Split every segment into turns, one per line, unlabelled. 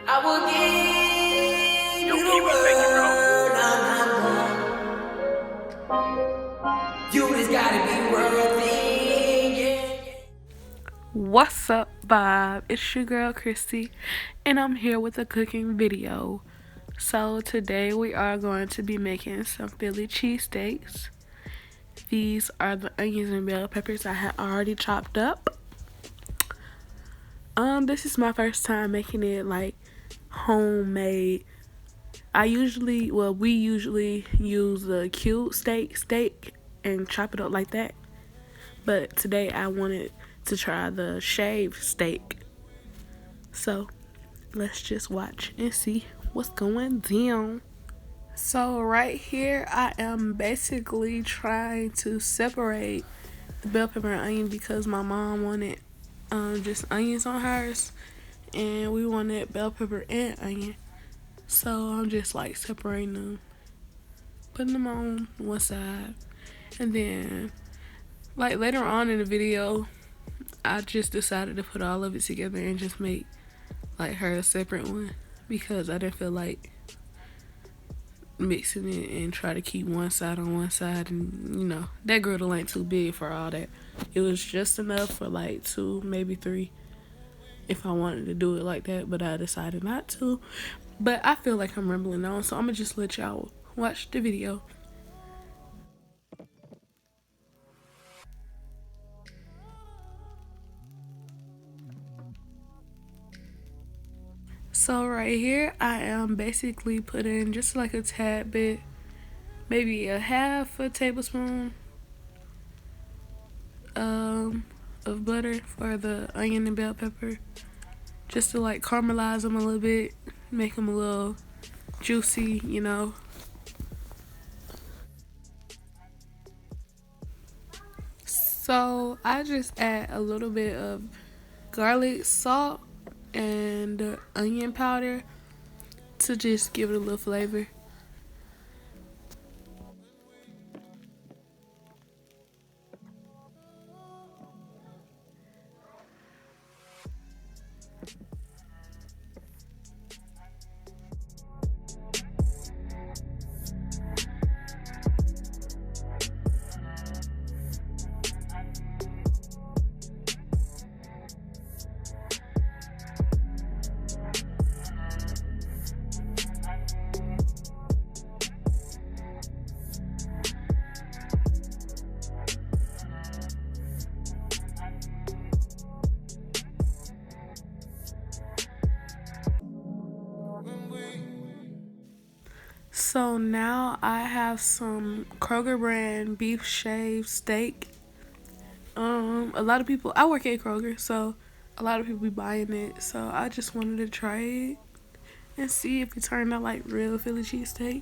I will give you the world. You just gotta be worthy. Yeah.
What's up, Bob? It's your girl Christy, and I'm here with a cooking video. So today we are going to be making some Philly cheesesteaks. These are the onions and bell peppers I had already chopped up. This is my first time making it like homemade. We usually use the cube steak and chop it up like that. But today I wanted to try the shaved steak. So let's just watch and see what's going down. So right here I am basically trying to separate the bell pepper and onion because my mom wanted just onions on hers and we wanted bell pepper and onion. So I'm just like separating them, putting them on one side, and then like later on in the video I just decided to put all of it together and just make like her a separate one because I didn't feel like mixing it and try to keep one side on one side, and that griddle ain't too big for all that. It was just enough for like 2, maybe 3 if I wanted to do it like that, but I decided not to. But I feel like I'm rambling on, so I'm gonna just let y'all watch the video. So right here I am basically putting just like a tad bit, maybe a half a tablespoon of butter for the onion and bell pepper, just to like caramelize them a little bit, make them a little juicy. So I just add a little bit of garlic salt and onion powder to just give it a little flavor. So now I have some Kroger brand beef shaved steak. A lot of people, I work at Kroger, so a lot of people be buying it. So I just wanted to try it and see if it turned out like real Philly cheesesteak.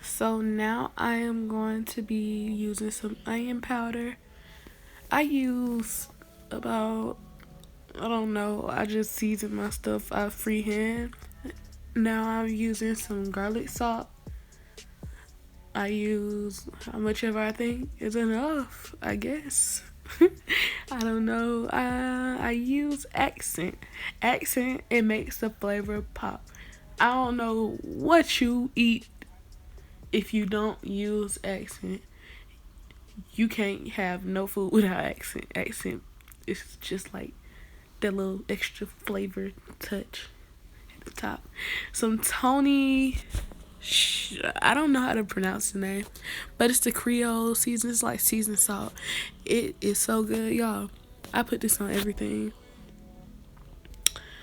So now I am going to be using some onion powder. I use about, I don't know, I just season my stuff out freehand. Now I'm using some garlic salt. I use how much ever I think is enough, I guess. I don't know. I use accent. Accent, it makes the flavor pop. I don't know what you eat if you don't use accent. You can't have no food without accent. Accent is just like that little extra flavor touch at the top. Some Tony, I don't know how to pronounce the name, but it's the Creole season. It's like seasoned salt. It is so good, y'all. I put this on everything.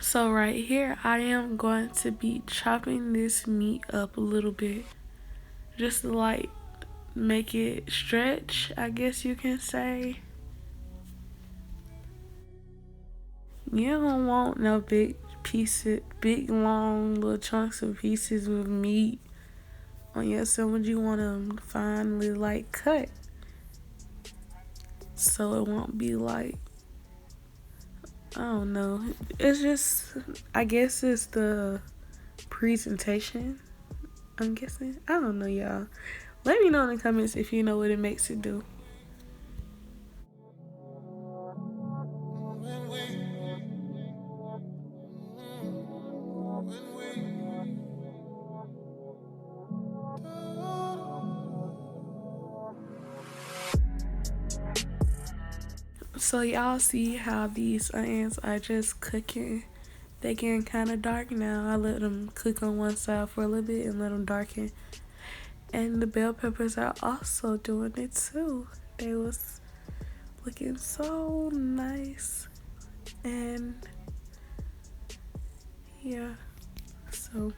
So right here, I am going to be chopping this meat up a little bit, just to like make it stretch, I guess you can say. You don't want no big pieces, big long little chunks of pieces of meat on your sandwich. You want them finely like cut, so it won't be like, I don't know. It's just, I guess it's the presentation. I'm guessing. I don't know, y'all. Let me know in the comments if you know what it makes it do. So y'all see how these onions are just cooking. They getting kind of dark now. I let them cook on one side for a little bit and let them darken. And the bell peppers are also doing it too. They was looking so nice. And yeah, so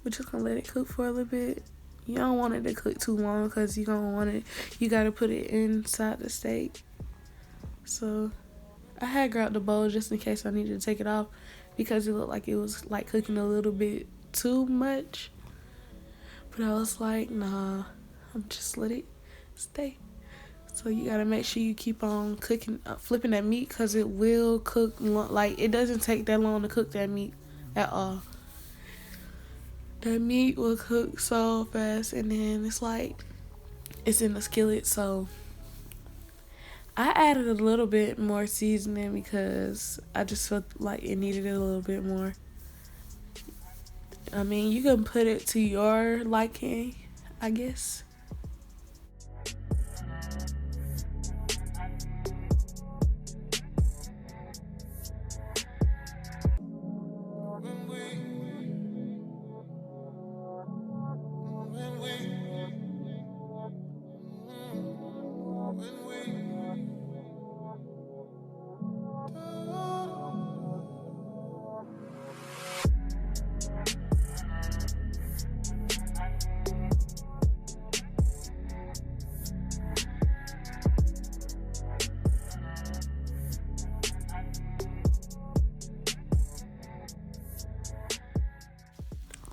we're just gonna let it cook for a little bit. You don't want it to cook too long because you gonna want it. You gotta put it inside the steak. So I had grabbed the bowl just in case I needed to take it off because it looked like it was like cooking a little bit too much. But I was like, nah, I'm just let it stay. So you gotta make sure you keep on cooking, flipping that meat because it will cook. Like it doesn't take that long to cook that meat at all. That meat will cook so fast, and then it's like it's in the skillet. So I added a little bit more seasoning because I just felt like it needed it a little bit more. I mean, you can put it to your liking, I guess.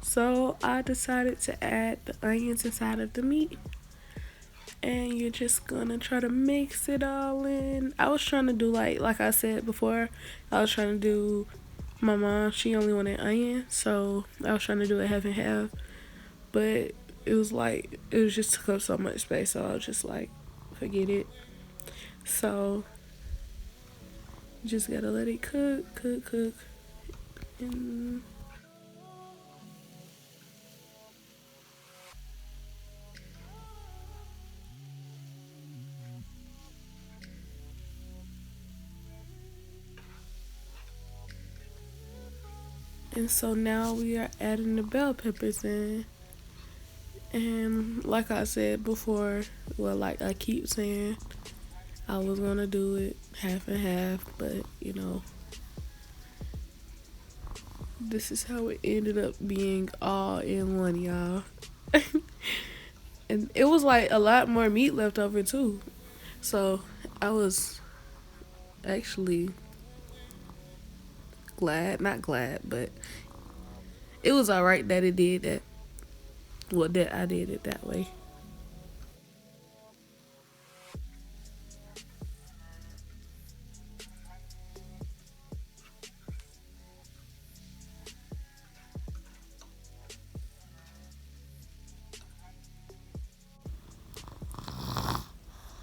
So I decided to add the onions inside of the meat. And you're just gonna try to mix it all in. I was trying to do like I said before, I was trying to do, my mom, she only wanted onion, so I was trying to do it half and half. But it was like, it was just took up so much space, so I was just like, forget it. So you just gotta let it cook. And so now we are adding the bell peppers in. And like I said before, well, like I keep saying, I was gonna do it half and half, but you know, this is how it ended up being all in one, y'all. And it was like a lot more meat left over too. So I was actually glad, not glad, but it was alright that it did that. Well, that I did it that way.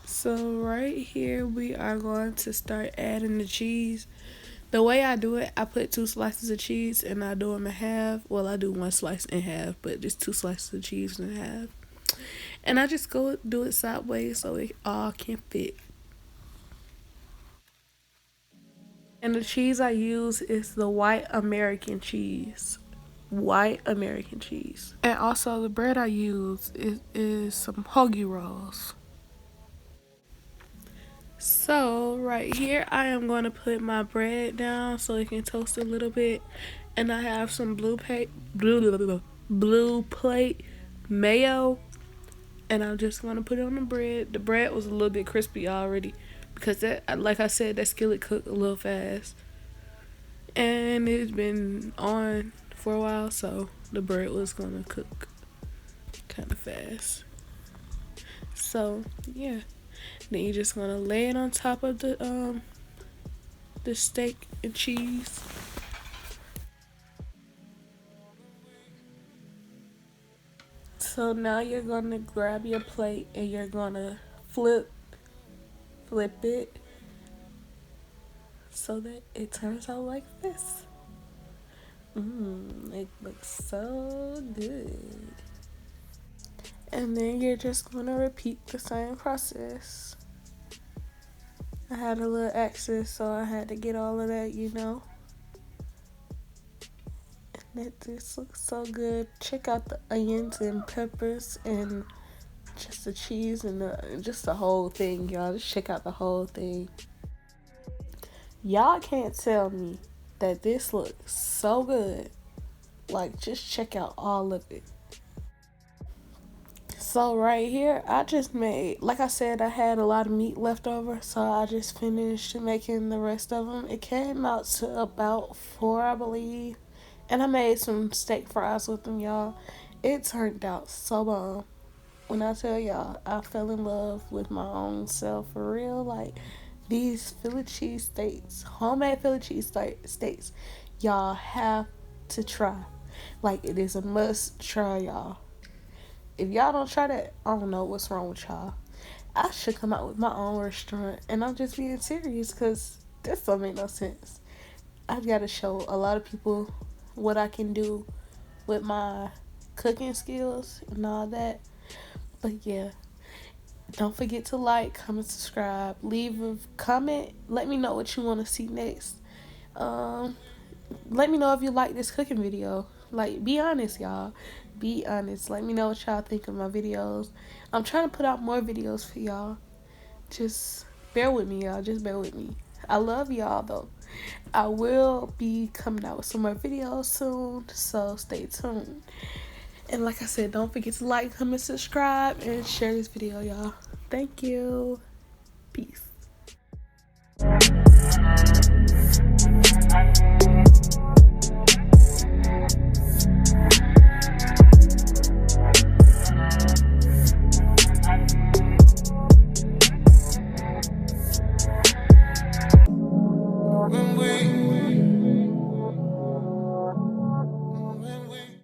So right here we are going to start adding the cheese. The way I do it, I put 2 slices of cheese and I do them in half. Well, I do 1 slice in half, but just 2 slices of cheese in half. And I just go do it sideways so it all can fit. And the cheese I use is the white American cheese. White American cheese. And also the bread I use is some hoagie rolls. So right here I am going to put my bread down so it can toast a little bit. And I have some blue plate mayo. And I'm just going to put it on the bread. The bread was a little bit crispy already because that, like I said, that skillet cooked a little fast. and it's been on for a while, so the bread was gonna cook kind of fast. So yeah, then you're just gonna lay it on top of the steak and cheese. So now you're gonna grab your plate and you're gonna flip it so that it turns out like this. It looks so good. And then you're just gonna repeat the same process. I had a little excess, so I had to get all of that. And it just looks so good. Check out the onions and peppers and just the cheese and just the whole thing, y'all. Just check out the whole thing. Y'all can't tell me that this looks so good. Like, just check out all of it. So right here, I just made, like I said, I had a lot of meat left over, so I just finished making the rest of them. It came out to about 4, I believe, and I made some steak fries with them, y'all. It turned out so bomb. When I tell y'all, I fell in love with my own self for real. Like, these Philly cheese steaks, homemade Philly cheese steaks, y'all have to try. Like, it is a must try, y'all. If y'all don't try that, I don't know what's wrong with y'all. I should come out with my own restaurant, and I'm just being serious because this don't make no sense. I've got to show a lot of people what I can do with my cooking skills and all that. But yeah, don't forget to like, comment, subscribe, leave a comment. Let me know what you want to see next. Let me know if you like this cooking video. Like, be honest, y'all. Be honest. Let me know what y'all think of my videos. I'm trying to put out more videos for y'all. Just bear with me, y'all. Just bear with me. I love y'all, though. I will be coming out with some more videos soon, so stay tuned. And like I said, don't forget to like, comment, subscribe, and share this video, y'all. Thank you. Peace.